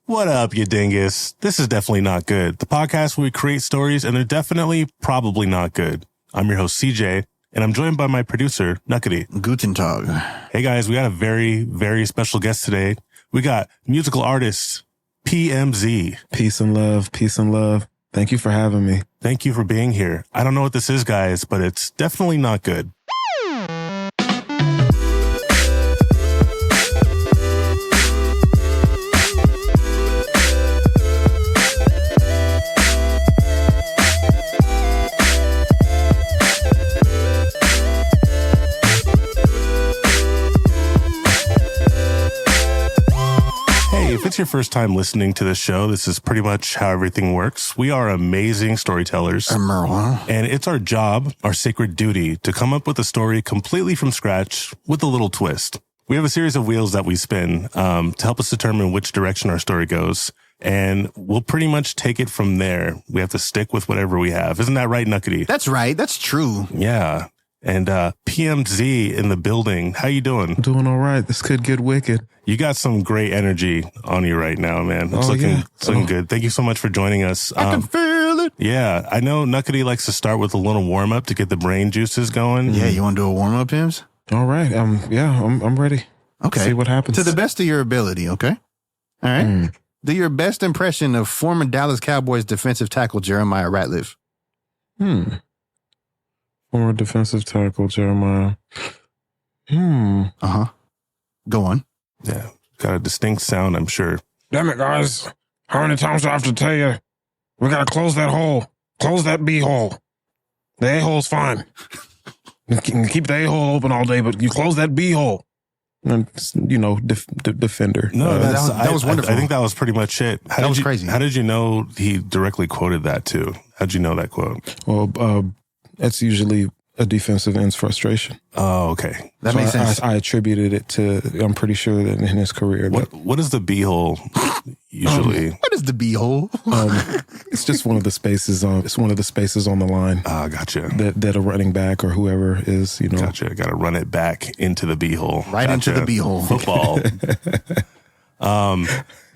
What up, you dingus? This is Definitely Not Good, the podcast where we create stories and they're definitely probably not good. I'm your host, CJ, and I'm joined by my producer, Nuqady. Guten Tag. Hey guys, we got a very, very special guest today. We got musical artist PMZ. Peace and love. Peace and love. Thank you for having me. Thank you for being here. I don't know what this is, guys, but it's definitely not good. If it's your first time listening to this show, this is pretty much how everything works. We are amazing storytellers. And it's our job, our sacred duty, to come up with a story completely from scratch with a little twist. We have a series of wheels that we spin to help us determine which direction our story goes. And we'll pretty much take it from there. We have to stick with whatever we have. Isn't that right, Nuqady? That's right. That's true. Yeah. And PMZ in the building. How you doing? Doing all right. This could get wicked. You got some great energy on you right now, man. It's looking good. Thank you so much for joining us. I can feel it. Yeah, I know Nuqady likes to start with a little warm up to get the brain juices going. Yeah, you want to do a warm up, Pims? All right. I'm ready. Okay. See what happens. To the best of your ability, okay? All right. Do your best impression of former Dallas Cowboys defensive tackle Jeremiah Ratliff. Former defensive tackle Jeremiah. Uh-huh. Go on. Yeah, got a distinct sound, I'm sure. Damn it, guys. How many times do I have to tell you? We gotta close that hole. Close that B-hole. The A-hole's fine. You can keep the A-hole open all day, but you close that B-hole. And, defender. No, that was wonderful. I think that was pretty much it. That was crazy. How did you know he directly quoted that too? How'd you know that quote? Well, that's usually a defensive end's frustration. Oh, okay. That makes sense. I attributed it to, I'm pretty sure that in his career. What is the B-hole usually? What is the B-hole? It's just one of the spaces it's one of the spaces on the line. Ah, gotcha. That a running back or whoever is, Gotcha. Got to run it back into the B-hole. Right into the B-hole. Football.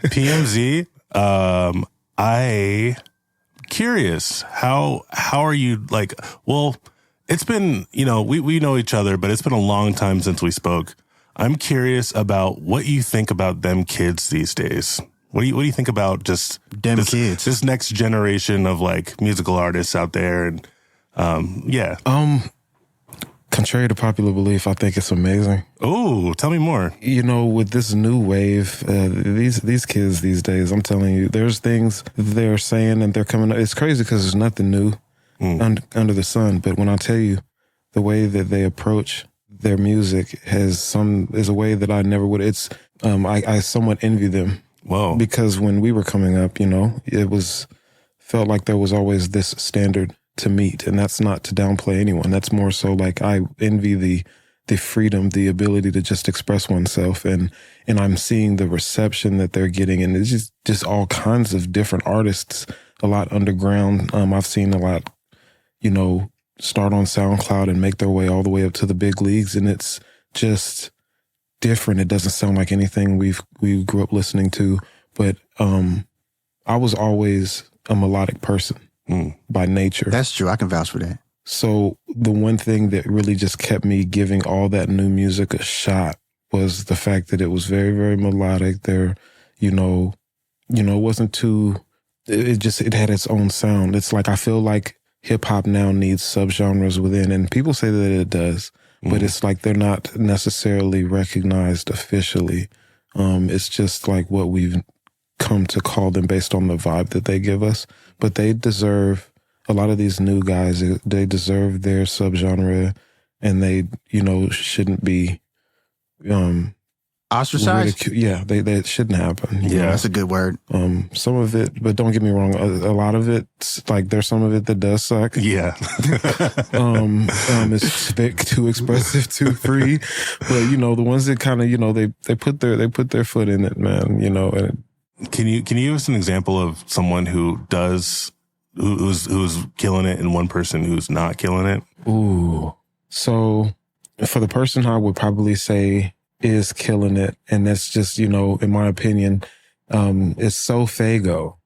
PMZ, I curious, how are you it's been, we know each other, but it's been a long time since we spoke. I'm curious about what you think about them kids these days. What do you think about just kids? This next generation of musical artists out there? And contrary to popular belief, I think it's amazing. Oh, tell me more. With this new wave, these kids these days, I'm telling you, there's things they're saying and they're coming up. It's crazy because there's nothing new under the sun. But when I tell you the way that they approach their music is a way that I never would. It's I somewhat envy them. Whoa. Because when we were coming up, it felt like there was always this standard to meet, and that's not to downplay anyone. That's more so I envy the freedom, the ability to just express oneself, and I'm seeing the reception that they're getting, and it's just all kinds of different artists, a lot underground. I've seen a lot, start on SoundCloud and make their way all the way up to the big leagues, and it's just different. It doesn't sound like anything we grew up listening to, but I was always a melodic person by nature. That's true. I can vouch for that. So the one thing that really just kept me giving all that new music a shot was the fact that it was very, very melodic. There, it wasn't too, it had its own sound. It's I feel like hip hop now needs subgenres within, and people say that it does, but it's they're not necessarily recognized officially. It's just what we've come to call them based on the vibe that they give us. But they deserve, a lot of these new guys, they deserve their subgenre, and they, shouldn't be ostracized. Yeah, they shouldn't happen. Yeah, that's a good word. Some of it, but don't get me wrong, a lot of it, there's some of it that does suck. Yeah. It's too expressive, too free. But the ones that kind of, they put their foot in it, man. And Can you give us an example of someone who's killing it and one person who's not killing it? Ooh. So for the person I would probably say is killing it, and that's just, in my opinion, It's Sofago.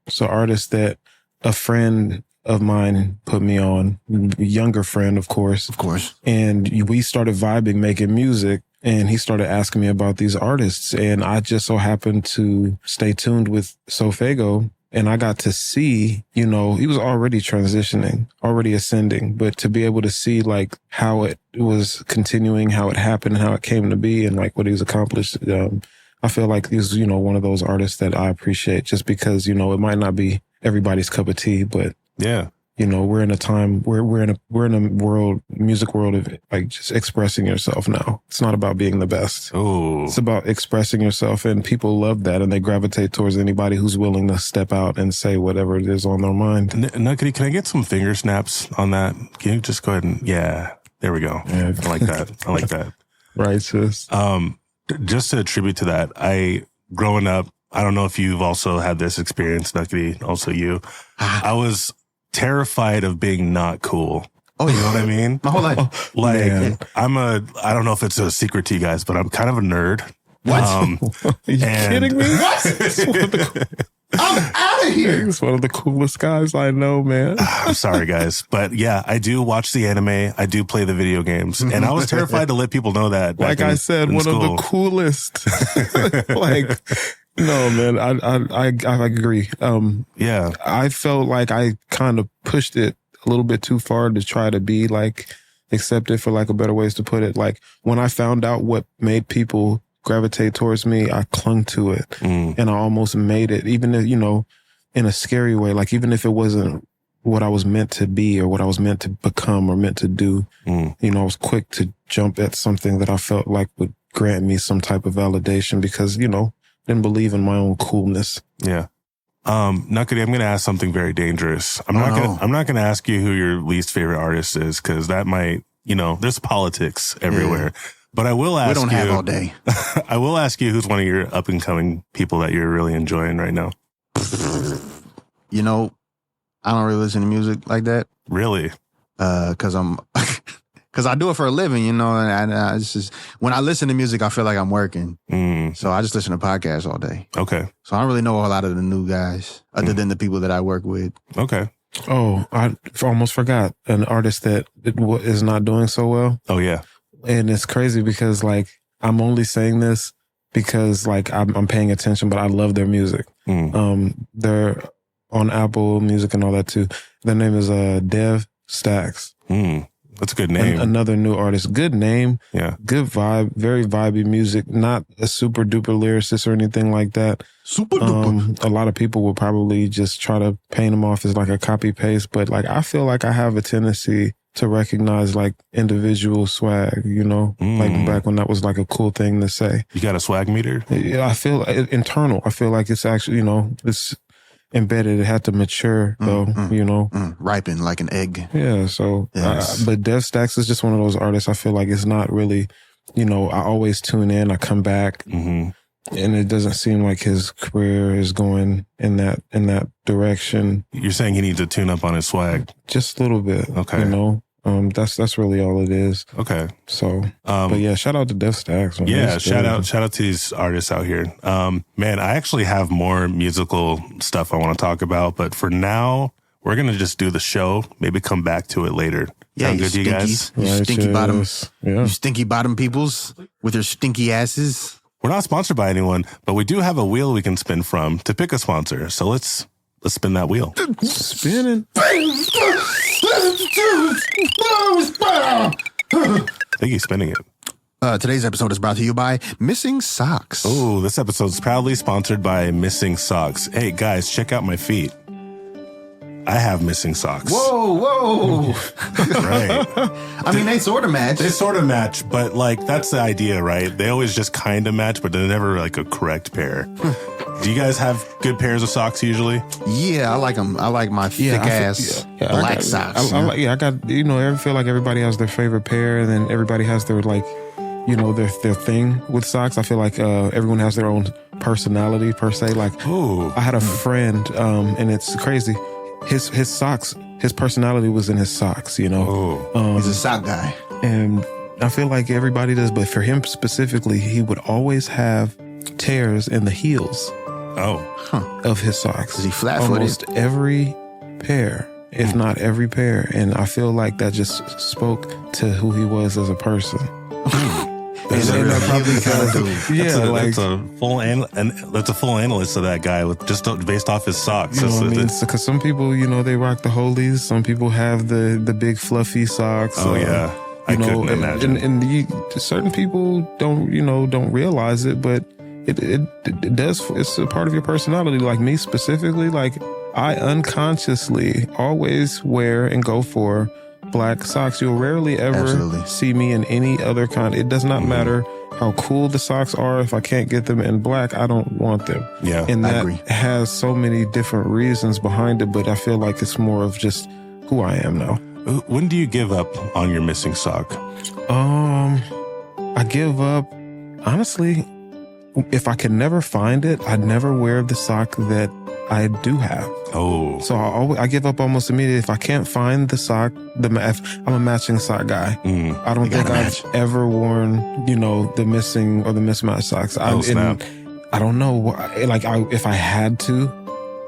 So artist that a friend of mine put me on, younger friend, of course. Of course. And we started vibing, making music. And he started asking me about these artists. And I just so happened to stay tuned with Sofago. And I got to see, you know, he was already transitioning, already ascending. But to be able to see like how it was continuing, how it happened, and how it came to be, and like what he's accomplished, I feel like he's, you know, one of those artists that I appreciate just because, you know, it might not be everybody's cup of tea, but yeah. You know, we're in a time we're in a world, music world of like just expressing yourself now. It's not about being the best. Oh, it's about expressing yourself, and people love that, and they gravitate towards anybody who's willing to step out and say whatever it is on their mind. Nuqady, can I get some finger snaps on that? Can you just go ahead and there we go. Yeah. I like that. I like that. Right, sis. Just to attribute to that, growing up, I don't know if you've also had this experience, Nuqady, also you. I was terrified of being not cool. Oh, you know what I mean? My whole life. Like, I don't know if it's a secret to you guys, but I'm kind of a nerd. What? Are you kidding me? What? I'm out of here. He's one of the coolest guys I know, man. I'm sorry, guys. But yeah, I do watch the anime. I do play the video games. And I was terrified to let people know that. Like I said, one of the coolest. Like, no, man, I agree. Yeah. I felt like I kind of pushed it a little bit too far to try to be like accepted, for lack of better ways to put it. Like when I found out what made people gravitate towards me, I clung to it and I almost made it, even if, you know, in a scary way, like even if it wasn't what I was meant to be or what I was meant to become or meant to do, you know, I was quick to jump at something that I felt like would grant me some type of validation because, you know, didn't believe in my own coolness. Yeah. Nuqady, I'm going to ask something very dangerous. I'm not going to ask you who your least favorite artist is, because that might, you know, there's politics everywhere. Yeah. But I will ask you. We don't have all day. I will ask you who's one of your up and coming people that you're really enjoying right now. You know, I don't really listen to music like that. Really? Because I do it for a living, you know, and it's just, when I listen to music, I feel like I'm working. So I just listen to podcasts all day. Okay. So I don't really know a lot of the new guys other than the people that I work with. Okay. Oh, I almost forgot an artist that is not doing so well. Oh, yeah. And it's crazy because like, I'm only saying this because like I'm paying attention, but I love their music. They're on Apple Music and all that too. Their name is Dev Stax. That's a good name. Another new artist. Good name. Yeah. Good vibe. Very vibey music. Not a super duper lyricist or anything like that. Super duper. A lot of people will probably just try to paint him off as like a copy paste, but like I feel like I have a tendency to recognize like individual swag, you know, like back when that was like a cool thing to say. You got a swag meter? Yeah, I feel internal. I feel like it's actually, you know, it's embedded. It had to mature though, you know. Ripen like an egg. Yeah, so, yes. But Dev Stax is just one of those artists I feel like it's not really, you know, I always tune in, I come back, and it doesn't seem like his career is going in that direction. You're saying he needs to tune up on his swag? Just a little bit, okay. You know. That's really all it is. Okay. So, but yeah, shout out to Dev Stax. Yeah, shout out to these artists out here. Man, I actually have more musical stuff I want to talk about, but for now, we're going to just do the show. Maybe come back to it later. Yeah, Sound good to you guys? You stinky bottom. Yeah. You stinky bottom peoples with your stinky asses. We're not sponsored by anyone, but we do have a wheel we can spin from to pick a sponsor. So let's spin that wheel. Spinning. I think he's spinning it. Today's episode is brought to you by Missing Socks. Oh, this episode is proudly sponsored by Missing Socks. Hey, guys, check out my feet. I have missing socks. Whoa. Right. I mean, they sort of match. They sort of match, but like, that's the idea, right? They always just kind of match, but they're never like a correct pair. Do you guys have good pairs of socks usually? Yeah, I like them. I like my thick ass black socks. I got, you know, I feel like everybody has their favorite pair, and then everybody has their like, you know, their thing with socks. I feel like everyone has their own personality per se. Like, I had a friend, and it's crazy. His socks, his personality was in his socks, you know. He's a sock guy. And I feel like everybody does, but for him specifically, he would always have tears in the heels of his socks. Is he flat-footed? Almost every pair, if not every pair. And I feel like that just spoke to who he was as a person. That's a full analyst of that guy with just based off his socks. You know what I mean? Because some people, they rock the holies. Some people have the big fluffy socks. Oh yeah, I couldn't imagine. And certain people don't realize it, but it does. It's a part of your personality. Like me specifically, like I unconsciously always wear and go for black socks. You'll rarely ever see me in any other kind. It does not matter how cool the socks are. If I can't get them in black, I don't want them. Yeah, and that has so many different reasons behind it, but I feel like it's more of just who I am now. When do you give up on your missing sock? I give up, honestly, if I can never find it, I'd never wear the sock that I do have. Oh. So I give up almost immediately. If I can't find the sock, I'm a matching sock guy. I don't think I've ever worn, the missing or the mismatched socks. I don't know. If I had to,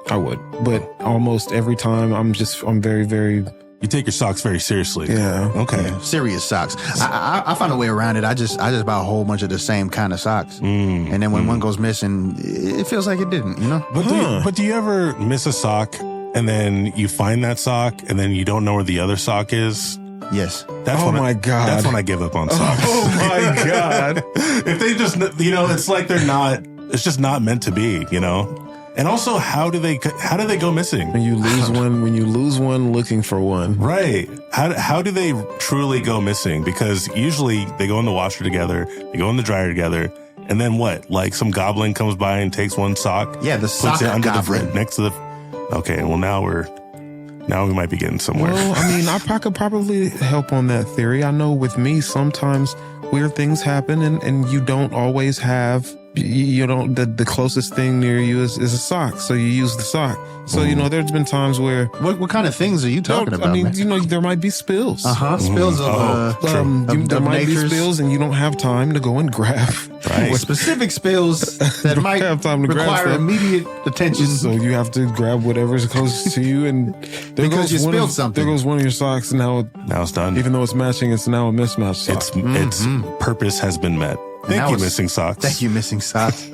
I would. But almost every time I'm very, very... You take your socks very seriously. Yeah. Okay. Yeah, serious socks. I find a way around it. I just buy a whole bunch of the same kind of socks. And then when one goes missing, it feels like it didn't, But do you ever miss a sock and then you find that sock and then you don't know where the other sock is? Yes. That's God. That's when I give up on socks. Oh my God. If they just, it's like it's just not meant to be, And also, how do they go missing? When you lose one looking for one. Right. How do they truly go missing? Because usually they go in the washer together, they go in the dryer together, and then what? Like some goblin comes by and takes one sock? Yeah, the sock puts it under goblin. next to the... Okay, well now we might be getting somewhere. Well, I mean, I could probably help on that theory. I know with me, sometimes weird things happen and you don't always have... the closest thing near you is a sock, so you use the sock. So there's been times where what kind of things are you talking about? I mean, man? there might be spills. Spills there might be spills, and you don't have time to go and grab specific spills that might have time to require immediate attention. So you have to grab whatever's close to you, and because you spilled something. There goes one of your socks, and now it's done. Even though it's matching, it's now a mismatched sock. Its purpose has been met. Thank you, missing socks. Thank you, missing socks.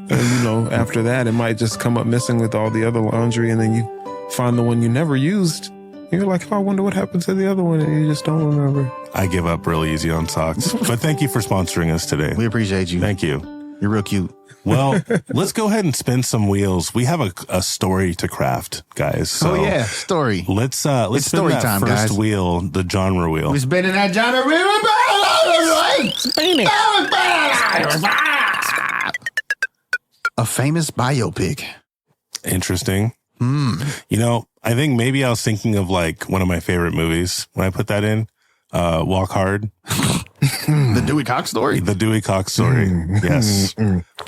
And after that, it might just come up missing with all the other laundry, and then you find the one you never used. You're like, I wonder what happened to the other one, and you just don't remember. I give up really easy on socks. But thank you for sponsoring us today. We appreciate you. Thank you. You're real cute. Well, let's go ahead and spin some wheels. We have a story to craft, guys. So story. Let's spin story that time, first guys. wheel, the genre wheel. We're spinning that genre wheel. Spin it. A famous biopic. Interesting. I think maybe I was thinking of like one of my favorite movies when I put that in. Walk Hard. The Dewey Cox story? The Dewey Cox story. Yes.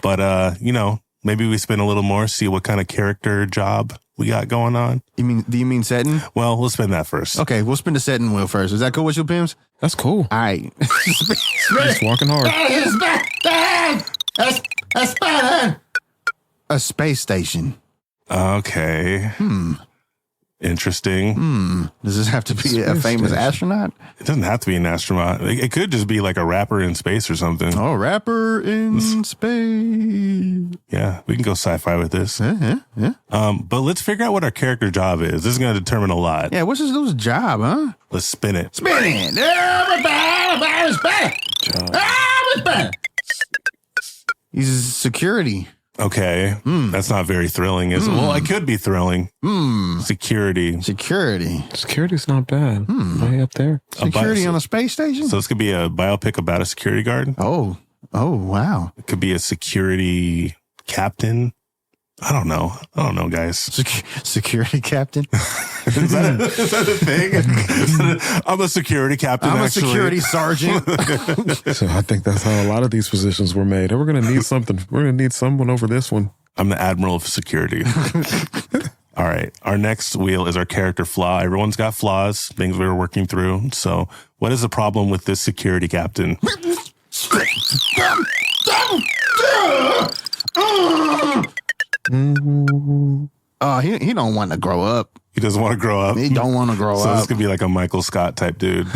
But, maybe we spin a little more, see what kind of character job we got going on. Do you mean setting? Well, we'll spin that first. Okay, we'll spin the setting wheel first. Is that cool with you, Pims? That's cool. All right. Just walking hard. A space station. Okay. Interesting. Does this have to be a famous astronaut? It doesn't have to be an astronaut. It could just be like a rapper in space or something. Oh, rapper in space. Yeah, we can go sci-fi with this. Yeah. But let's figure out what our character job is. This is going to determine a lot. Yeah, what's his job, huh? Let's spin it. Spin it. Everybody spin it. He's a security. Okay. That's not very thrilling, is it? Well, it could be thrilling. Security. Security's not bad. Way up there. Security on a space station? So this could be a biopic about a security guard. Oh, wow. It could be a security captain. I don't know, guys. Security captain? Is that a thing? I'm a security captain, I'm actually. a security sergeant. So I think that's how a lot of these positions were made. We're going to need something. We're going to need someone over this one. I'm the admiral of security. All right. Our next wheel is our character flaw. Everyone's got flaws, things we were working through. So what is the problem with this security captain? Oh, he don't want to grow up. He doesn't want to grow up. He don't want to grow So up. this could be like a Michael Scott type dude.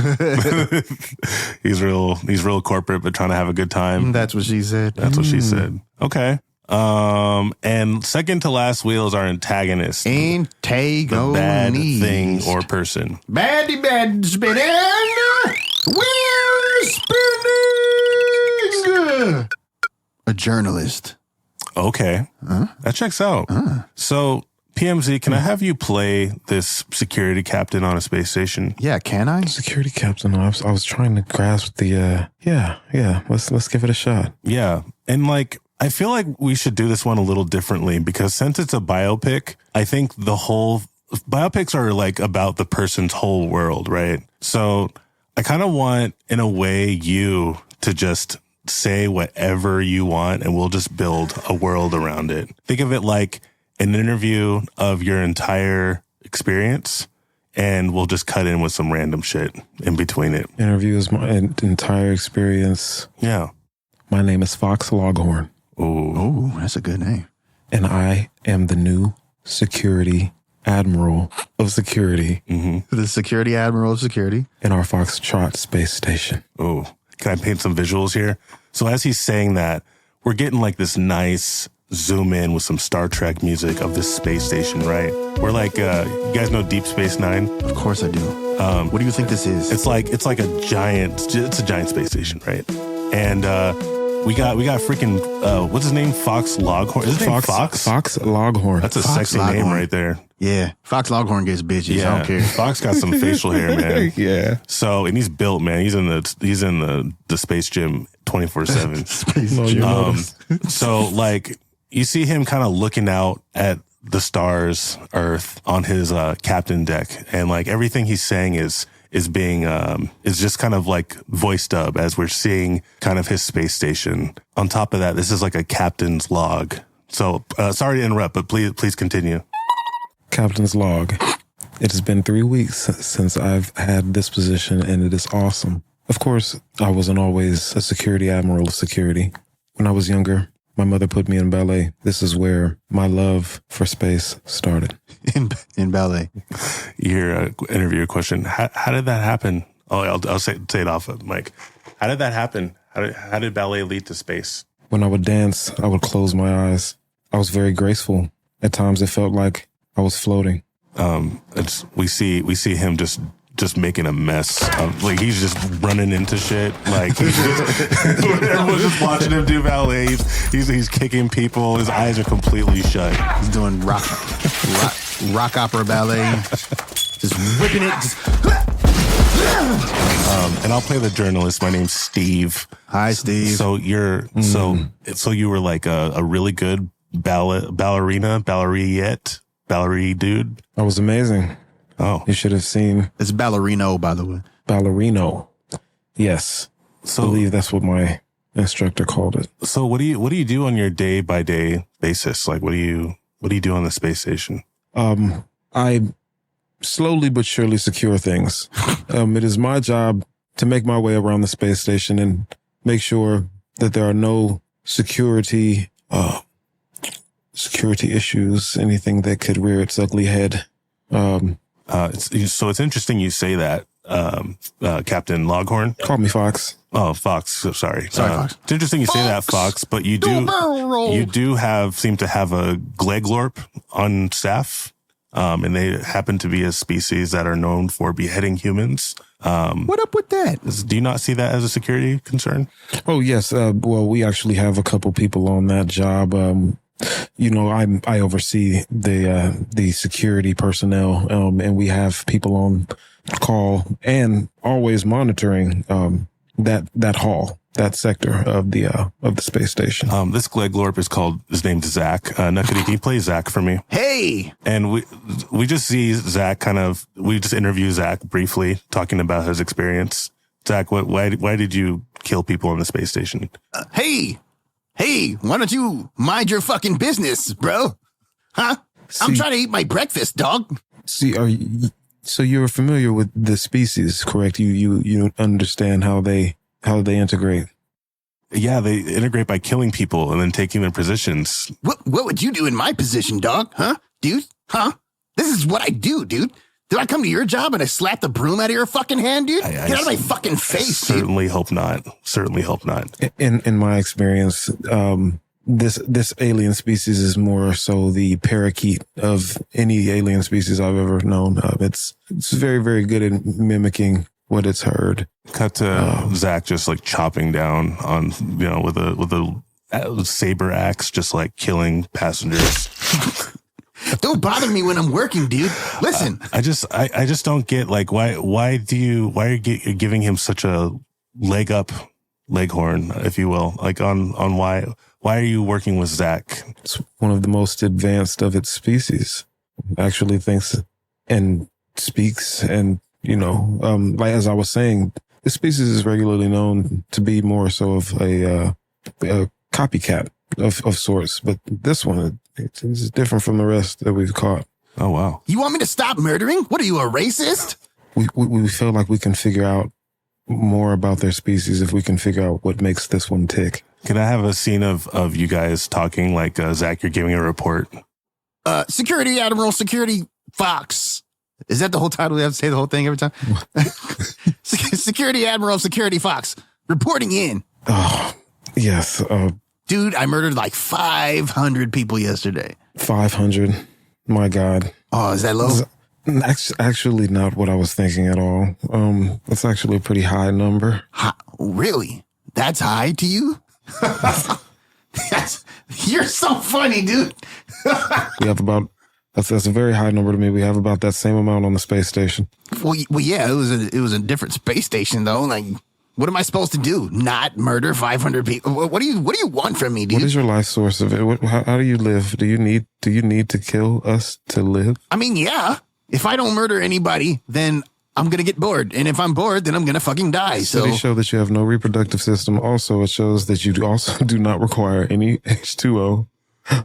He's real corporate, but trying to have a good time. That's what she said. That's what she said. Okay. And second to last wheel is our antagonist. Antagonist. The bad thing or person. Baddie bad spinning. We're spinning. A journalist. Okay. That checks out. So, PMZ, can I have you play this security captain on a space station? Yeah, can I? Security captain. I was trying to grasp the. Yeah. Let's give it a shot. Yeah. And like, I feel like we should do this one a little differently because since it's a biopic, I think biopics are like about the person's whole world, right? So I kind of want, in a way, you to just say whatever you want and we'll just build a world around it. Think of it like an interview of your entire experience and we'll just cut in with some random shit in between it. Interview is my entire experience. Yeah. My name is Fox Loghorn. Ooh, that's a good name. And I am the new security admiral of security The security admiral of security. in our Foxtrot space station. Oh, can I paint some visuals here? So as he's saying that, we're getting like this nice zoom in with some Star Trek music of this space station, right? We're like, you guys know Deep Space Nine? Of course I do. What do you think this is? It's like a giant space station, right? And we got freaking what's his name? Fox Loghorn. Is his name Fox? Fox Loghorn. That's a Fox sexy name Loghorn. right there. Yeah, Fox Loghorn gets bitches. I don't care. Fox got some facial hair, man. Yeah. So, and he's built, man. He's in the space gym 24/7. Space No, you Jam. notice. So like you see him kind of looking out at the stars, Earth on his captain deck, and like everything he's saying is being is just kind of like voice dub as we're seeing kind of his space station. On top of that, this is like a captain's log. So sorry to interrupt, but please continue. Captain's log. It has been 3 weeks since I've had this position, and it is awesome. Of course, I wasn't always a security admiral of security. When I was younger, my mother put me in ballet. This is where my love for space started. in ballet. Your interviewer question: How did that happen? Oh, I'll say it off of Mike. How did that happen? How did ballet lead to space? When I would dance, I would close my eyes. I was very graceful. At times, it felt like I was floating. We see him just making a mess. Like he's just running into shit. Like everyone's just watching him do ballet. He's kicking people. His eyes are completely shut. He's doing rock opera ballet. Just whipping it. And I'll play the journalist. My name's Steve. Hi, Steve. So you're so you were like a really good ballerina dude. I was amazing. Oh, You should have seen It's ballerino, by the way. ballerino. Yes. I so believe that's what my instructor called it. so what do you do on your day by day basis? Like what do you do on the space station? I slowly but surely secure things. It is my job to make my way around the space station and make sure that there are no security issues, anything that could rear its ugly head. It's interesting you say that, Captain Loghorn. Call me Fox. Oh, Fox. Sorry. Fox. It's interesting you say that, Fox, but you do seem to have a Gleglorp on staff. And they happen to be a species that are known for beheading humans. What up with that? Do you not see that as a security concern? Oh, yes. Well, we actually have a couple people on that job. I oversee the security personnel, and we have people on call and always monitoring that hall, that sector of the space station. This Gleglorp is named Zach. Nuqady, can you play Zach for me? Hey! And we just see Zach we just interview Zach briefly talking about his experience. Zach, why did you kill people on the space station? Hey, why don't you mind your fucking business, bro? Huh? I'm trying to eat my breakfast, dog. See, so you're familiar with the species, correct? You understand how they integrate. Yeah, they integrate by killing people and then taking their positions. What would you do in my position, dog? Huh? Dude? Huh? This is what I do, dude. Did I come to your job and I slap the broom out of your fucking hand, dude? Get out of my fucking face, Certainly hope not. Certainly hope not. In my experience, this alien species is more so the parakeet of any alien species I've ever known. It's very, very good at mimicking what it's heard. Cut to Zach just like chopping down on, with a saber axe, just like killing passengers. Don't bother me when I'm working, dude. Listen. I just don't get like why are you giving him such a leghorn, if you will, like on why are you working with Zach? It's one of the most advanced of its species. Actually thinks and speaks, and like as I was saying, this species is regularly known to be more so of a copycat of sorts, but this one it's different from the rest that we've caught. Oh wow! You want me to stop murdering? What are you, a racist? We feel like we can figure out more about their species if we can figure out what makes this one tick. Can I have a scene of you guys talking like Zach? You're giving a report. Security Admiral, Security Fox. Is that the whole title? We have to say the whole thing every time. Security Admiral, Security Fox reporting in. Oh yes. Dude, I murdered like 500 people yesterday. 500. My God. Oh, is that low? Actually not what I was thinking at all. That's actually a pretty high number. Really? That's high to you? You're so funny, dude. We have about, that's a very high number to me. We have about that same amount on the space station. Well, yeah, it was a different space station though. Like, what am I supposed to do? Not murder 500 people? What do you want from me, dude? What is your life source of it? How do you live? Do you need to kill us to live? I mean, yeah. If I don't murder anybody, then I'm going to get bored. And if I'm bored, then I'm going to fucking die. Studies show that you have no reproductive system. Also, it shows that you also do not require any H2O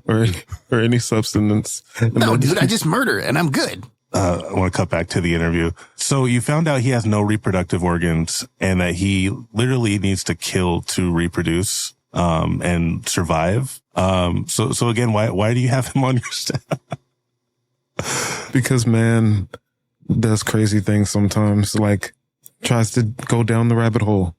or any substance. No, dude, I just murder and I'm good. I want to cut back to the interview. So you found out he has no reproductive organs and that he literally needs to kill to reproduce, and survive. So again, why do you have him on your staff? Because man does crazy things sometimes, like tries to go down the rabbit hole,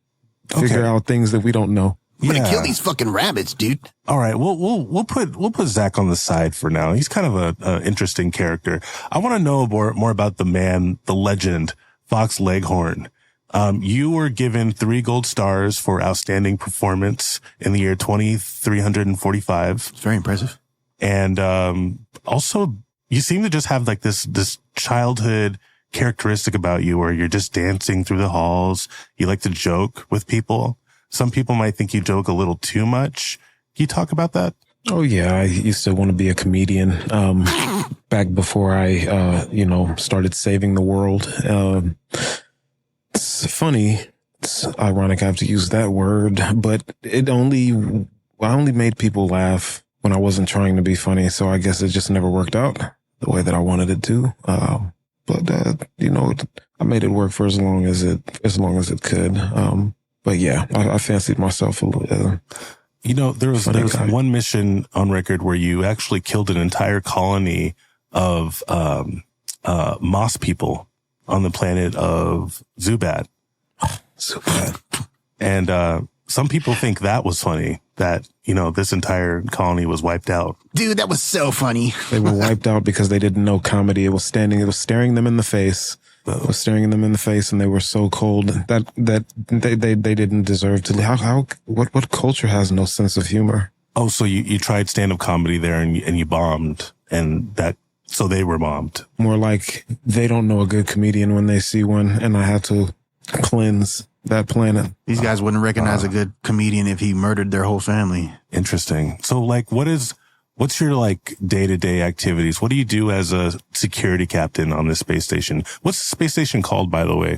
figure out things that we don't know. I'm gonna kill these fucking rabbits, dude. All right, we'll put Zach on the side for now. He's kind of a interesting character. I want to know more about the man, the legend, Fox Leghorn. You were given 3 gold stars for outstanding performance in the year 2345. It's very impressive. And also, you seem to just have like this childhood characteristic about you where you're just dancing through the halls. You like to joke with people. Some people might think you joke a little too much. Can you talk about that? Oh yeah, I used to want to be a comedian. Back before I, started saving the world. It's funny. It's ironic I have to use that word, but I only made people laugh when I wasn't trying to be funny. So I guess it just never worked out the way that I wanted it to. But I made it work for as long as it could. But yeah, I fancied myself a little. There was one mission on record where you actually killed an entire colony of moss people on the planet of Zubat. Zubat. And some people think that was funny, that, this entire colony was wiped out. Dude, that was so funny. They were wiped out because they didn't know comedy. It was staring them in the face. It was staring them in the face, and they were so cold that they didn't deserve to live. What culture has no sense of humor? Oh, so you tried stand-up comedy there and you bombed, so they were bombed. More like they don't know a good comedian when they see one, and I had to cleanse that planet. These guys wouldn't recognize a good comedian if he murdered their whole family. Interesting. So what's your day-to-day activities? What do you do as a security captain on this space station? What's the space station called, by the way?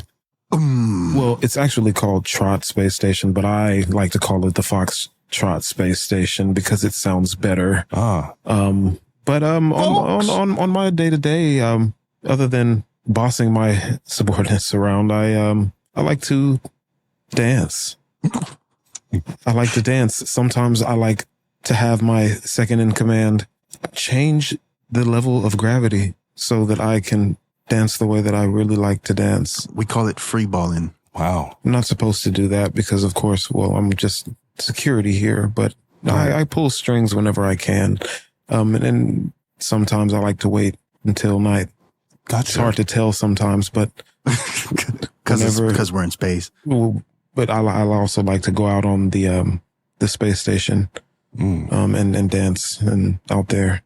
Well, it's actually called Trot Space Station, but I like to call it the Fox Trot Space Station because it sounds better. On my day-to-day, other than bossing my subordinates around, I like to dance. I like to dance. Sometimes I like to have my second in command change the level of gravity so that I can dance the way that I really like to dance. We call it free balling. Wow. I'm not supposed to do that because, of course, well, I'm just security here, but I pull strings whenever I can. And then sometimes I like to wait until night. Gotcha. It's hard to tell sometimes, but because we're in space. Well, but I'll also like to go out on the space station, and dance and out there,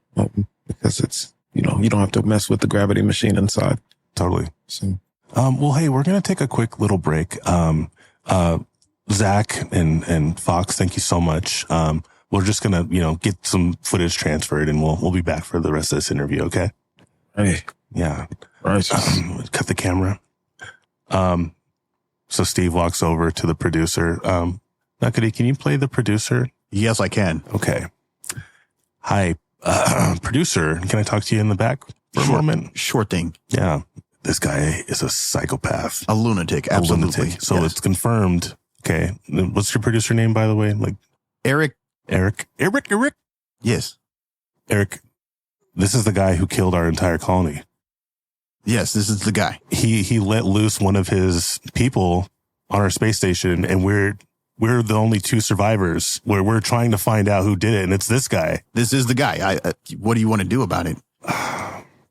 because it's, you don't have to mess with the gravity machine inside. Totally. So, well, hey, we're going to take a quick little break. Zach and Fox, thank you so much. We're just going to, get some footage transferred, and we'll be back for the rest of this interview. Okay. hey, Yeah. right. Cut the camera. So Steve walks over to the producer. Nuqady, can you play the producer? Yes, I can. Okay. Hi, producer. Can I talk to you in the back for a moment? Sure thing. Yeah. This guy is a psychopath. A lunatic. Absolutely. A lunatic. So Yes. it's confirmed. Okay. What's your producer name, by the way? Like Eric. Eric. Yes. Eric, this is the guy who killed our entire colony. Yes, this is the guy. He let loose one of his people on our space station, and we're the only two survivors. Where we're trying to find out who did it, and it's this guy. This is the guy. What do you want to do about it?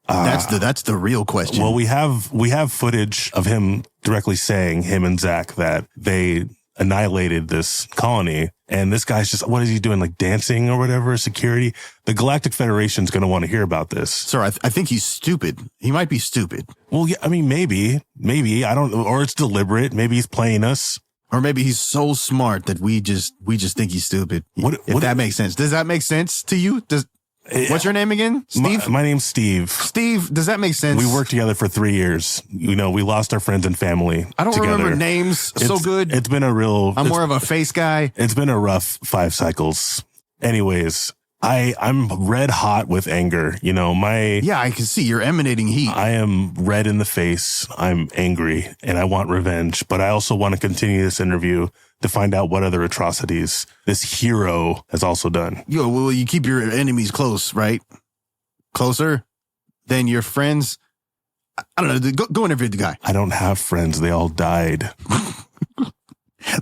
That's the real question. Well, we have footage of him directly saying, him and Zach, that they annihilated this colony. And this guy's just, what is he doing? Like dancing or whatever, security. The Galactic Federation's going to want to hear about this. Sir, I think he's stupid. He might be stupid. Well, yeah, I mean, maybe, I don't know, or it's deliberate. Maybe he's playing us. Or maybe he's so smart that we just think he's stupid. If that makes sense. Does that make sense to you? What's your name again? Steve? My name's Steve. Steve, does that make sense? We worked together for 3 years. We lost our friends and family. I don't together. remember names so good. It's been I'm more of a face guy. It's been a rough 5 cycles. Anyways, I'm red hot with anger. Yeah, I can see you're emanating heat. I am red in the face. I'm angry and I want revenge, but I also want to continue this interview to find out what other atrocities this hero has also done. Well, you keep your enemies close, right? Closer than your friends. I don't know. Go interview the guy. I don't have friends. They all died.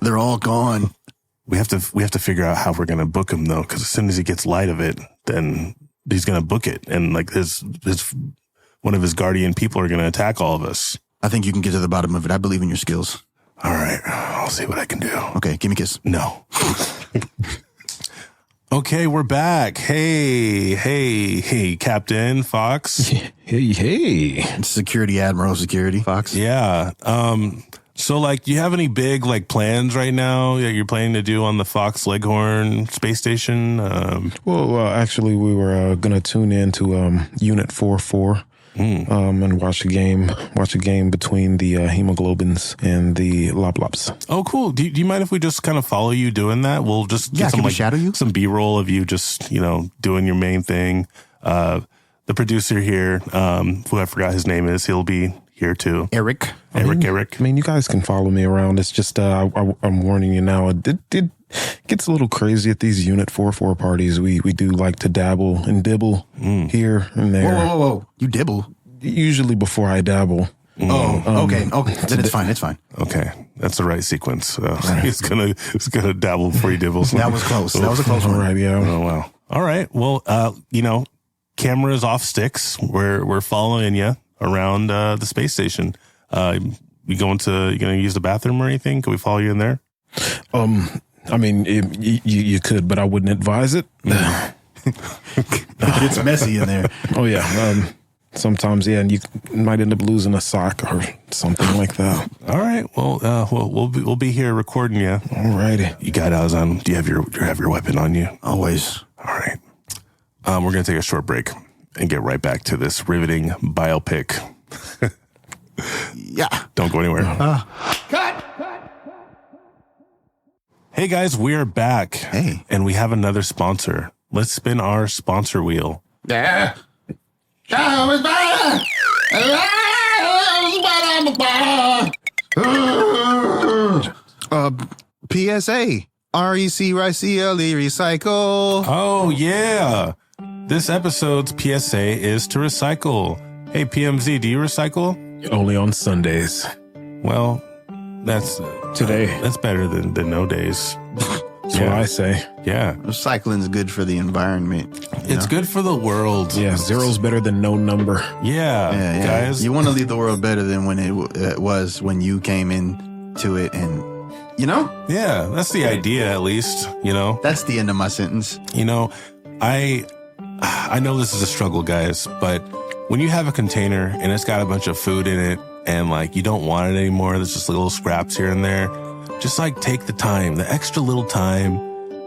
They're all gone. We have to figure out how we're going to book him though. Cause as soon as he gets light of it, then he's going to book it. And like his one of his guardian people are going to attack all of us. I think you can get to the bottom of it. I believe in your skills. All right. I'll see what I can do. Okay. Give me a kiss. No. Okay. We're back. Hey, Captain Fox. Hey. Security Admiral Security Fox. Yeah. So like, do you have any big like plans right now that you're planning to do on the Fox Leghorn space station? Well, actually, we were going to tune in to Unit 44 and watch a game between the hemoglobins and the lop-lops. Oh, cool. Do you mind if we just kind of follow you doing that? We'll just get can we shadow you? Some B-roll of you just, doing your main thing. The producer here, who I forgot his name is, he'll be here too. Eric. I mean, you guys can follow me around. It's just, I'm warning you now. It gets a little crazy at these Unit 44 parties. We do like to dabble and dibble here and there. Whoa. You dibble? Usually before I dabble. Okay. Then it's fine. Okay. That's the right sequence. He's gonna dabble before he dibbles. That was close. That was a close one. All right, yeah. Oh, wow. All right. Well, cameras off sticks. We're following you around the space station. You gonna use the bathroom or anything? Can we follow you in there? I mean, you could, but I wouldn't advise it. It's messy in there. Oh yeah. Sometimes, yeah, and you might end up losing a sock or something like that. All right. Well, we'll be here recording you. All righty. You got on. Do you have your weapon on you? Always. All right. We're gonna take a short break and get right back to this riveting biopic. Yeah. Don't go anywhere. Cut! Hey guys, we're back. Hey. And we have another sponsor. Let's spin our sponsor wheel. Yeah. PSA. RECYCLE, recycle. Oh, yeah. This episode's PSA is to recycle. Hey, PMZ, do you recycle? Only on Sundays. Well, that's Today. That's better than no days. That's what I say. Yeah. Recycling's good for the environment. It's good for the world. Yeah, zero's better than no number. Yeah, guys. You want to leave the world better than when it was when you came into it, and Yeah, that's the idea, at least. That's the end of my sentence. I know this is a struggle, guys, but when you have a container and it's got a bunch of food in it and like you don't want it anymore, there's just little scraps here and there, just like take the extra little time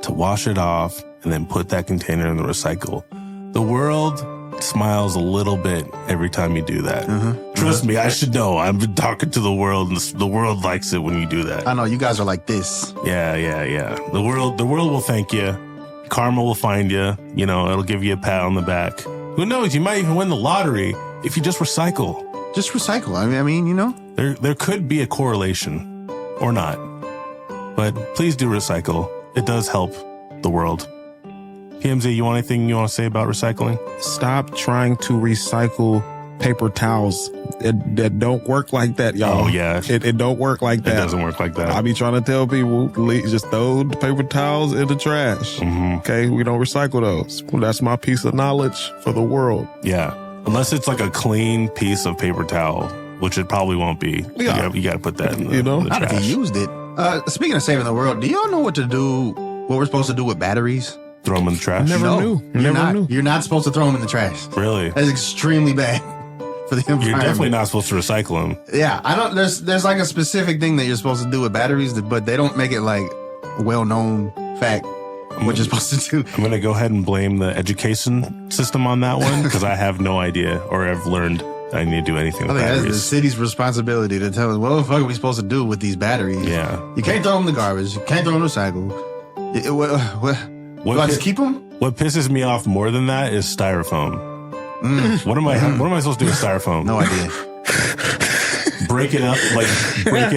to wash it off and then put that container in the recycle. The world smiles a little bit every time you do that. Trust me, I should know. I've been talking to the world and the world likes it when you do that. I know you guys are like this. Yeah. The world will thank you. Karma will find you. It'll give you a pat on the back. Who knows? You might even win the lottery if you just recycle. Just recycle. I mean, There could be a correlation or not. But please do recycle. It does help the world. PMZ, you want anything you want to say about recycling? Stop trying to recycle paper towels. It don't work like that, y'all. Oh, yeah. It don't work like that. It doesn't work like that. I be trying to tell people, just throw the paper towels in the trash. Okay? We don't recycle those. Well, that's my piece of knowledge for the world. Yeah. Unless it's like a clean piece of paper towel, which it probably won't be. Yeah. You got to put that in the not trash. if you used it. Speaking of saving the world, do y'all know what we're supposed to do with batteries? Throw them in the trash? Never knew. Never knew. You're not supposed to throw them in the trash. Really? That's extremely bad for the environment. You're definitely not supposed to recycle them. Yeah, I don't. There's like a specific thing that you're supposed to do with batteries, but they don't make it like a well-known fact what you're supposed to do. I'm going to go ahead and blame the education system on that one because I have no idea or I've learned I need to do anything I with think that's the batteries. city's responsibility to tell us what the fuck are we supposed to do with these batteries. Yeah. You can't throw them in the garbage. You can't throw them in the recycle. Do I just keep them? What pisses me off more than that is styrofoam. What am I supposed to do with styrofoam? No idea. Break it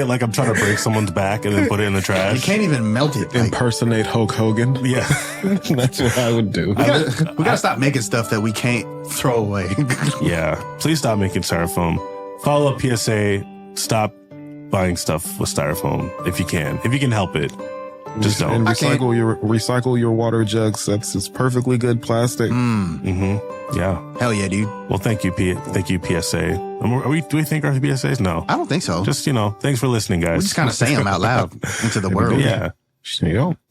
like I'm trying to break someone's back and then put it in the trash. You can't even melt it. Like, Impersonate Hulk Hogan. Yeah. That's what I would do. we gotta stop making stuff that we can't throw away. Yeah. Please stop making styrofoam. Follow up PSA. Stop buying stuff with styrofoam if you can. If you can help it. Just don't. And recycle your water jugs. It's perfectly good plastic. Yeah. Hell yeah, dude. Well, thank you, PSA. Do we think our PSAs? No. I don't think so. Just, thanks for listening, guys. We just kind of say them out loud into the world. Yeah.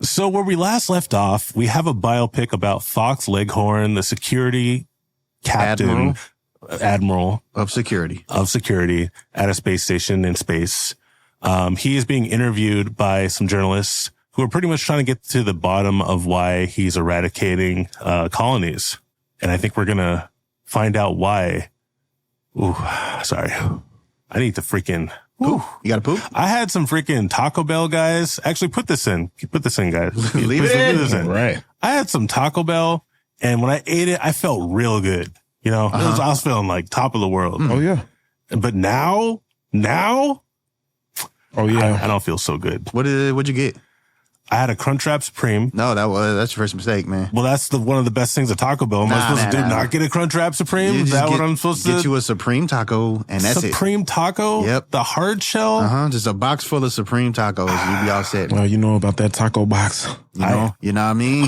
So where we last left off, we have a biopic about Fox Leghorn, the security captain, admiral of security at a space station in space. He is being interviewed by some journalists who are pretty much trying to get to the bottom of why he's eradicating colonies. And I think we're going to find out why. Ooh, sorry. I need to freaking poop. You got to poop? I had some freaking Taco Bell, guys. Actually, put this in, guys. Put this in. Right. I had some Taco Bell, and when I ate it, I felt real good. I was feeling like top of the world. Oh, yeah. But now, oh, yeah. I don't feel so good. What'd you get? I had a Crunchwrap Supreme. No, that's your first mistake, man. Well, that's one of the best things at Taco Bell. Am I supposed to not get a Crunchwrap Supreme? Is that what I'm supposed to get? You a Supreme taco, and that's Supreme taco? Yep. The hard shell? Just a box full of Supreme tacos. You be all set. Well, you know about that taco box. You know what I mean?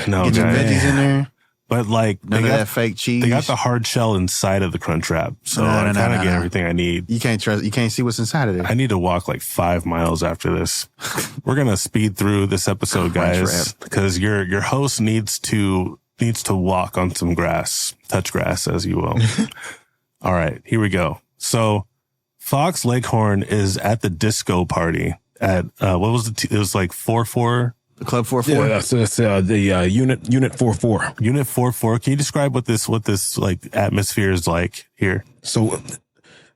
No, get your veggies in there. But like, none of that fake cheese. They got the hard shell inside of the Crunchwrap, so I kind of get everything I need. You can't see what's inside of there. I need to walk like 5 miles after this. We're gonna speed through this episode, guys, because your host needs to walk on some grass, touch grass, as you will. All right, here we go. So, Fox Leghorn is at the disco party at what was it? It was like 4-4. The Club 4-4? Yeah, that's the Unit 4-4. Unit 4-4. Can you describe what this like atmosphere is like here? So,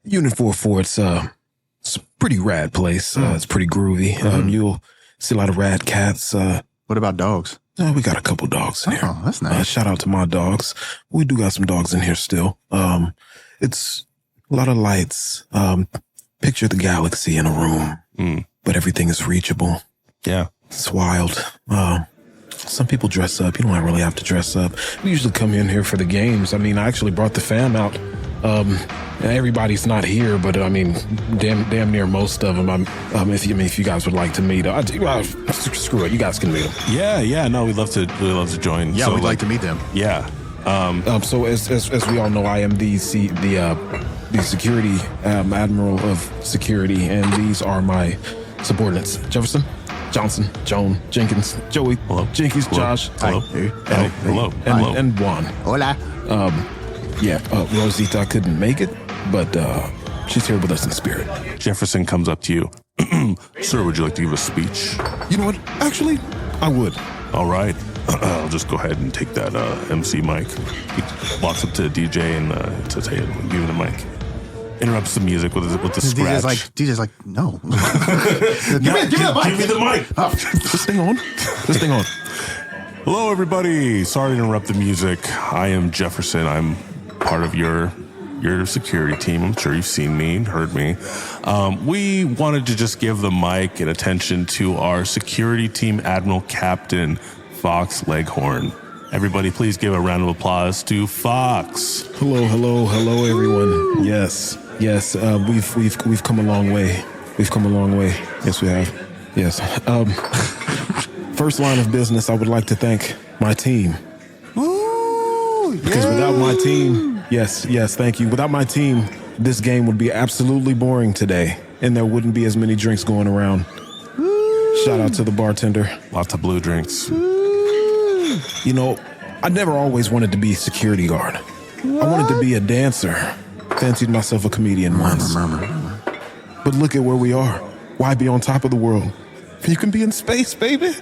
Unit 4-4, it's a pretty rad place. It's pretty groovy. You'll see a lot of rad cats. What about dogs? We got a couple dogs in here. Oh, that's nice. Shout out to my dogs. We do got some dogs in here still. It's a lot of lights. Picture the galaxy in a room, but everything is reachable. Yeah. It's wild. Some people dress up. You don't really have to dress up. We usually come in here for the games. I mean, I actually brought the fam out. Everybody's not here, but I mean, damn near most of them. If you guys would like to meet, screw it. You guys can meet them. Yeah. No, we'd love to join. Yeah, we'd like to meet them. Yeah. So as we all know, I am the security admiral of security, and these are my subordinates: Jefferson, Johnson, Joan, Jenkins, Joey, hello, Jenkins, Josh, hello, hello, and Juan. Hola. Rosita couldn't make it, but she's here with us in spirit. Jefferson comes up to you. Sir, would you like to give a speech? You know what? Actually, I would. All right. I'll just go ahead and take that MC mic. He walks up to the DJ and says, "Hey, give me the mic." Interrupts the music with the scratch. DJ's like, no. Give me the mic. This thing on. Hello, everybody. Sorry to interrupt the music. I am Jefferson. I'm part of your security team. I'm sure you've seen me, heard me. We wanted to just give the mic and attention to our security team admiral captain, Fox Leghorn. Everybody, please give a round of applause to Fox. Hello, everyone. Yes. We've come a long way. Yes, we have. Yes. First line of business, I would like to thank my team. Ooh, because without my team, yes, thank you. Without my team, this game would be absolutely boring today, and there wouldn't be as many drinks going around. Shout out to the bartender. Lots of blue drinks. You know, I never always wanted to be a security guard. I wanted to be a dancer. Fancied myself a comedian once. But look at where we are. Why be on top of the world? You can be in space, baby.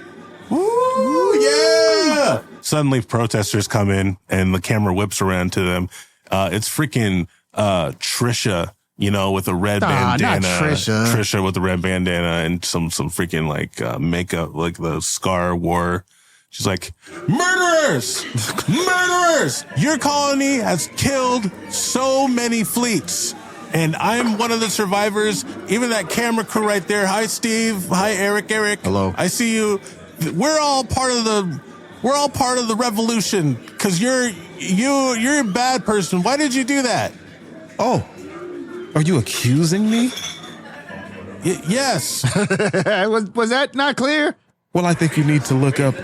Ooh, yeah! Suddenly protesters come in and the camera whips around to them. It's freaking Trisha, with a red bandana. Not Trisha. Trisha with the red bandana and some freaking makeup, like the Scar wore. She's like, murderers! Murderers! Your colony has killed so many fleets. And I'm one of the survivors. Even that camera crew right there. Hi, Steve. Hi, Eric. Hello. I see you. We're all part of the revolution. Cause you're a bad person. Why did you do that? Oh, are you accusing me? Yes. Was that not clear? Well, I think you need to look up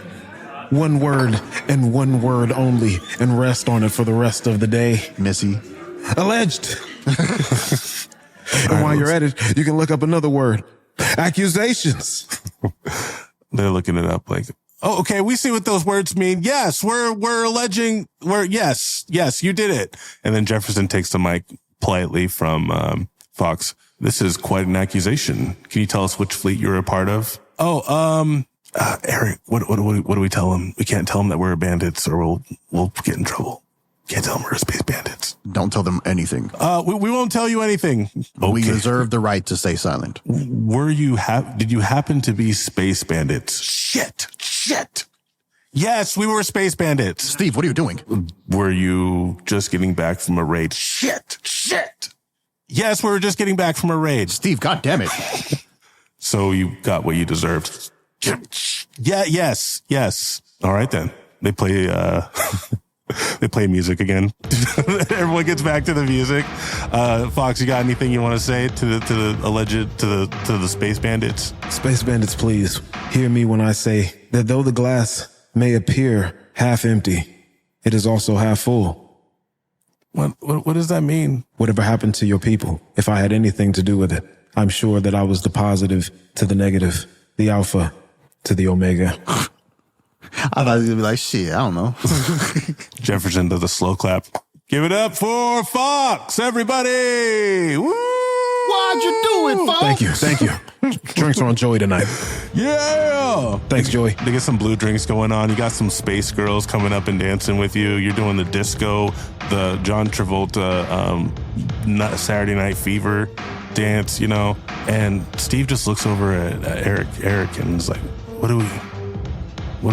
one word and one word only and rest on it for the rest of the day. Missy. Alleged. And while you're at it, you can look up another word. Accusations. They're looking it up like, oh, okay, we see what those words mean. Yes, we're alleging, yes, you did it. And then Jefferson takes the mic politely from Fox. This is quite an accusation. Can you tell us which fleet you're a part of? Oh, Eric, what do we tell him? We can't tell him that we're bandits or we'll get in trouble. Can't tell them we're space bandits. Don't tell them anything. We won't tell you anything. Okay. We reserve the right to stay silent. Did you happen to be space bandits? Shit. Yes, we were space bandits. Steve, what are you doing? Were you just getting back from a raid? Shit. Yes, we were just getting back from a raid. Steve, God damn it. So you got what you deserved. Yeah, yes. All right then. They play they play music again. Everyone gets back to the music. Fox, you got anything you want to say to the space bandits? Space bandits, please hear me when I say that though the glass may appear half empty, it is also half full. What does that mean? Whatever happened to your people, if I had anything to do with it, I'm sure that I was the positive to the negative, the alpha to the omega. I thought he was going to be like, shit, I don't know. Jefferson does a slow clap. Give it up for Fox, everybody! Woo! Why'd you do it, Fox? Thank you. Drinks are on Joey tonight. Yeah! Thanks, Joey. They get some blue drinks going on. You got some space girls coming up and dancing with you. You're doing the disco, the John Travolta Saturday Night Fever dance, And Steve just looks over at Eric and is like, what do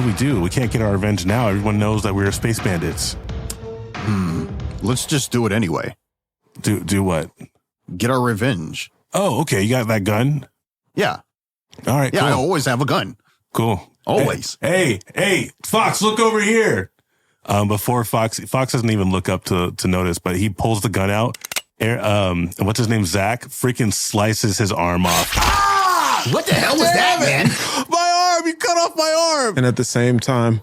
we do? We can't get our revenge now. Everyone knows that we're space bandits. Let's just do it anyway. Do what? Get our revenge. Oh, okay. You got that gun? Yeah. All right, Yeah, cool. I always have a gun. Cool. Always. Hey, Fox, look over here. Before Fox doesn't even look up to notice, but he pulls the gun out. What's his name? Zach freaking slices his arm off. Ah! What the hell was that, man? My arm! You cut off my arm! And at the same time,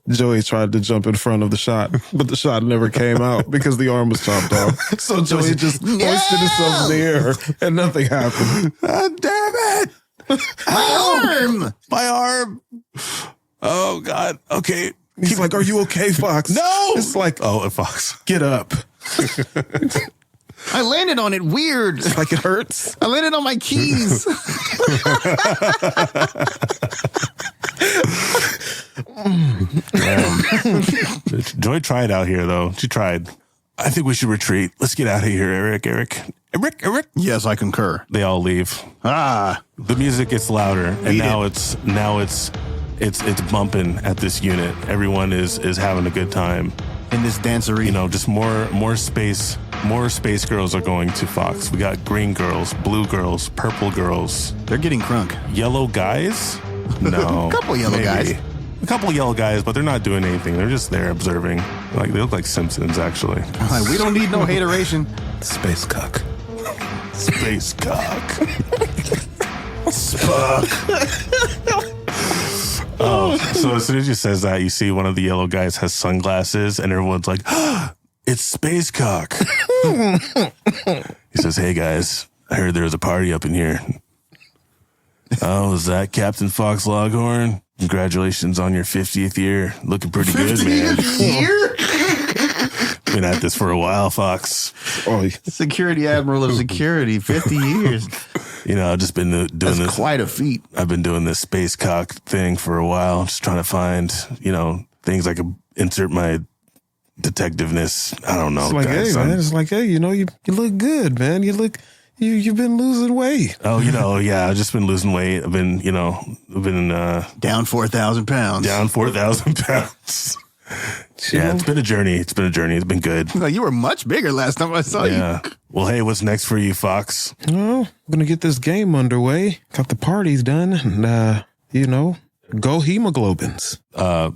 Joey tried to jump in front of the shot, but the shot never came out because the arm was chopped off. So Joey just hoisted himself in the air and nothing happened. God damn it! My arm! Oh, God. Okay. He's like, are you okay, Fox? No! It's like, Oh, Fox. get up. I landed on it weird. It's like it hurts. I landed on my keys. Joy tried out here, though. She tried. I think we should retreat. Let's get out of here, Eric. Yes, I concur. They all leave. The music gets louder, and Beat now it's bumping at this unit. Everyone is having a good time. In this dancery. You know, just more space girls are going to Fox. We got green girls, blue girls, purple girls. They're getting crunk. Yellow guys? No. A couple yellow guys. A couple yellow guys, but they're not doing anything. They're just there observing. Like they look like Simpsons, actually. Like, we don't need no hateration. Space cock. Space cock. Fuck. Oh, so as soon as she says that, you see one of the yellow guys has sunglasses, and everyone's like, it's Space Cock. He says, hey guys, I heard there was a party up in here. Oh, is that Captain Fox Loghorn? Congratulations on your 50th year. Looking pretty good, man. Year? Been at this for a while, Fox. Oh, Security Admiral of Security, 50 years. You know, I've just been doing That's this. quite a feat. I've been doing this Space Cock thing for a while, just trying to find, things I could insert my detectiveness. I don't know. it's like, guys. hey, man. It's like, hey, you look good, man. You've been losing weight. Oh, yeah, I've just been losing weight. I've been Down 4,000 pounds. down 4,000 pounds. Yeah, it's been a journey. It's been good. Like, you were much bigger last time I saw Yeah. Well, hey, what's next for you, Fox? Well, I'm gonna get this game underway. Got the parties done, and go hemoglobins.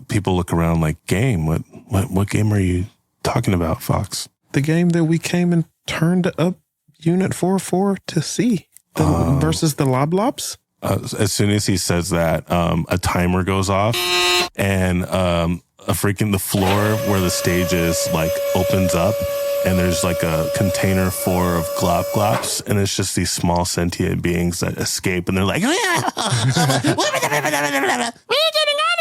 People look around like, game? What game are you talking about, Fox? The game that we came and turned up Unit 4-4 to see versus the Loblobs. As soon as he says that, a timer goes off, and the floor where the stage is like opens up, and there's like a container full of glop glops, and it's just these small sentient beings that escape, and they're like, we're getting out of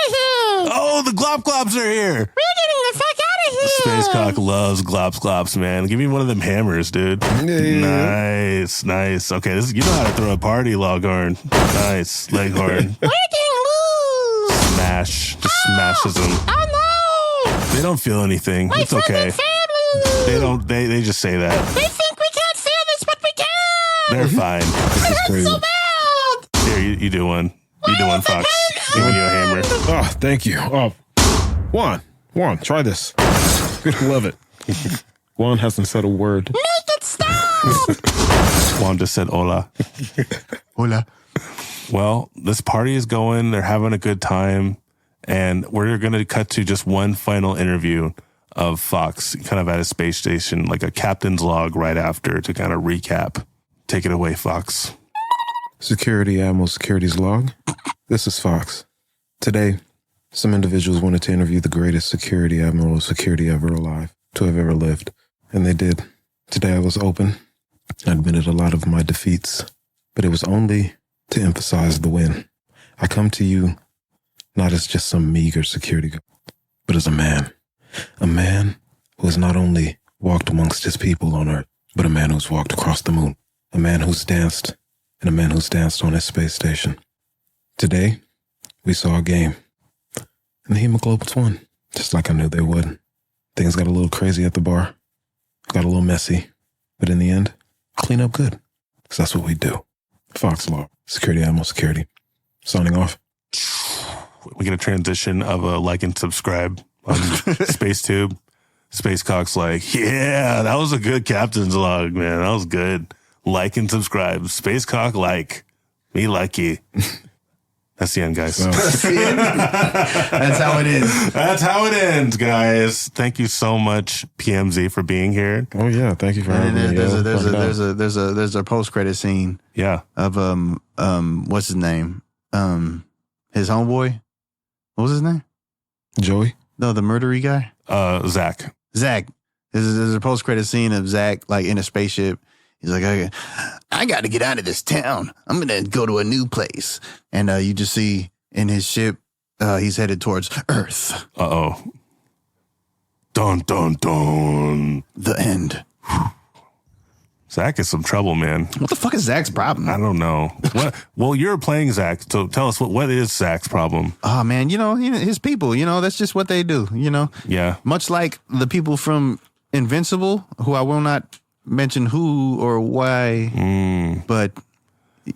here. Oh, the glop glops are here. We're getting the fuck out of here. Space Cock loves glops glops, man. Give me one of them hammers, dude. Yeah. Nice. Okay, you know how to throw a party, Loghorn. Nice, Leghorn. Smash. Just smashes them. Oh no! They don't feel anything. It's okay. They don't. They just say that. They think we can't feel this, but we can. They're fine. This is crazy. so bad. Here, you do one. You do one, Fox. Giving you a hammer. Oh, thank you. Oh, Juan, try this. You're gonna love it. Juan hasn't said a word. Make it stop. Juan just said hola. Hola. Well, this party is going. They're having a good time. And we're going to cut to just one final interview of Fox, kind of at a space station, like a captain's log right after to kind of recap. Take it away, Fox. Security Admiral Security's log. This is Fox. Today, some individuals wanted to interview the greatest security admiral of security ever alive to have ever lived. And they did. Today I was open. I admitted a lot of my defeats, but it was only to emphasize the win. I come to you not as just some meager security guard, but as a man who has not only walked amongst his people on Earth, but a man who's walked across the moon, a man who's danced, and a man who's danced on his space station. Today, we saw a game, and the hemoglobins won, just like I knew they would. Things got a little crazy at the bar, got a little messy, but in the end, clean up good, because that's what we do. Fox Law, Security Admiral Security. Signing off. We get a transition of a like and subscribe on Space Tube. Space Cock's like, yeah, that was a good captain's log, man. That was good. Like and subscribe. Space Cock like. Me lucky. That's the end, guys. That's how it is. That's how it ends, guys. Thank you so much, PMZ, for being here. Oh yeah, thank you for having me. There's a post credit scene. Yeah. Of what's his name? His homeboy. What was his name? Joey. No, the murdery guy. Zach. There's a post credit scene of Zach like in a spaceship. He's like, I got to get out of this town. I'm going to go to a new place. And you just see in his ship, he's headed towards Earth. Uh-oh. Dun, dun, dun. The end. Zach is some trouble, man. What the fuck is Zach's problem? I don't know. What? Well, you're playing Zach, so tell us what is Zach's problem? Oh, man, his people, that's just what they do, Yeah. Much like the people from Invincible, who I will not mention who or why, but,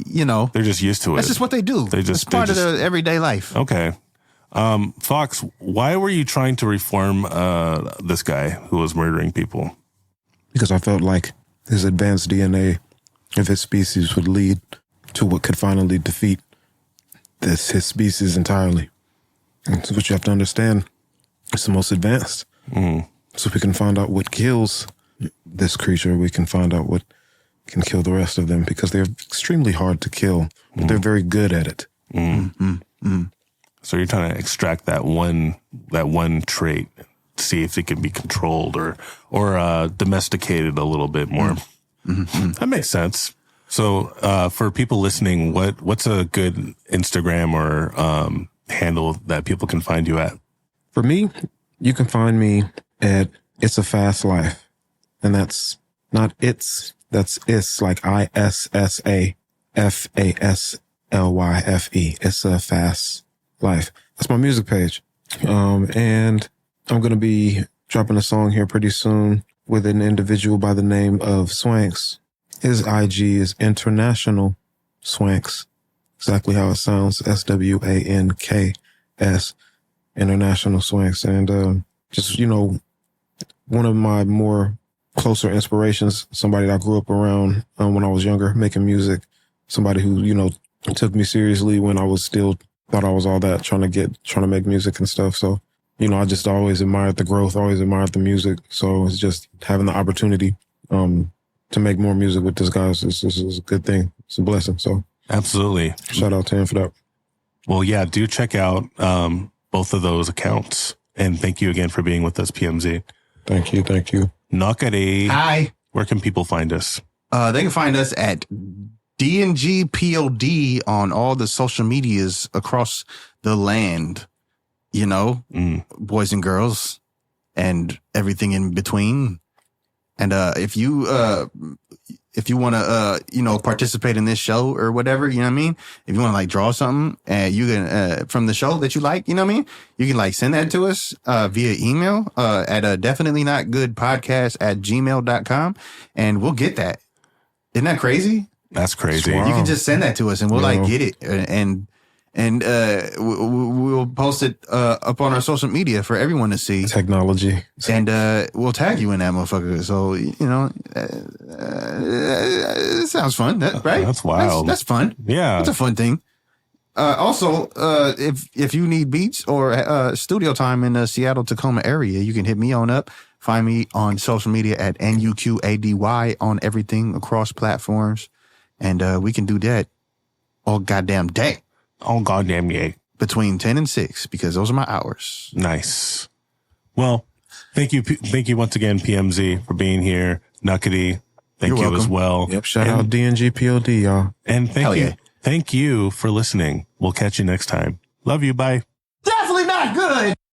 They're just used to it. That's just what they do. It's part of their everyday life. Okay. Fox, why were you trying to reform this guy who was murdering people? Because I felt like his advanced DNA of his species would lead to what could finally defeat his species entirely. And so what you have to understand, it's the most advanced. So we can find out what kills this creature. We can find out what can kill the rest of them, because they're extremely hard to kill, but they're very good at it. So you're trying to extract that one trait, see if it can be controlled or domesticated a little bit more. That makes sense. So for people listening, what's a good Instagram or handle that people can find you at? For me, you can find me at It's a Fast Life. And that's not that's like ISSAFASLYFE. It's a Fast Life. That's my music page. And I'm going to be dropping a song here pretty soon with an individual by the name of Swanks. His IG is International Swanks. Exactly how it sounds. SWANKS. International Swanks. And just, one of my more closer inspirations, somebody that I grew up around when I was younger, making music, somebody who, took me seriously when I was still thought I was all that, trying to make music and stuff. So, I just always admired the growth, always admired the music. So it's just having the opportunity to make more music with this guy is a good thing. It's a blessing. So absolutely. Shout out to him for that. Well, yeah, do check out both of those accounts. And thank you again for being with us, PMZ. Thank you. Nuqady. Hi. Where can people find us? They can find us at DNGPOD on all the social medias across the land, boys and girls and everything in between. And if you want to, participate in this show or whatever, you know what I mean? If you want to like draw something and you can, from the show that you like, you know what I mean? You can like send that to us, via email, at definitely-not-good-podcast@gmail.com, and we'll get that. Isn't that crazy? That's crazy. Wow. You can just send that to us and we'll like get it. And we'll post it up on our social media for everyone to see. Technology. And we'll tag you in that motherfucker. So, it sounds fun, right? That's wild. That's fun. Yeah. It's a fun thing. Also, if you need beats or studio time in the Seattle, Tacoma area, you can hit me on up. Find me on social media at NUQADY on everything across platforms. And we can do that all goddamn day. Oh, goddamn yay. Between 10 and 6, because those are my hours. Nice. Well, thank you once again, PMZ, for being here. Nuqady, thank you as well. Yep, shout out DNGPOD, y'all. And thank you for listening. We'll catch you next time. Love you. Bye. Definitely not good.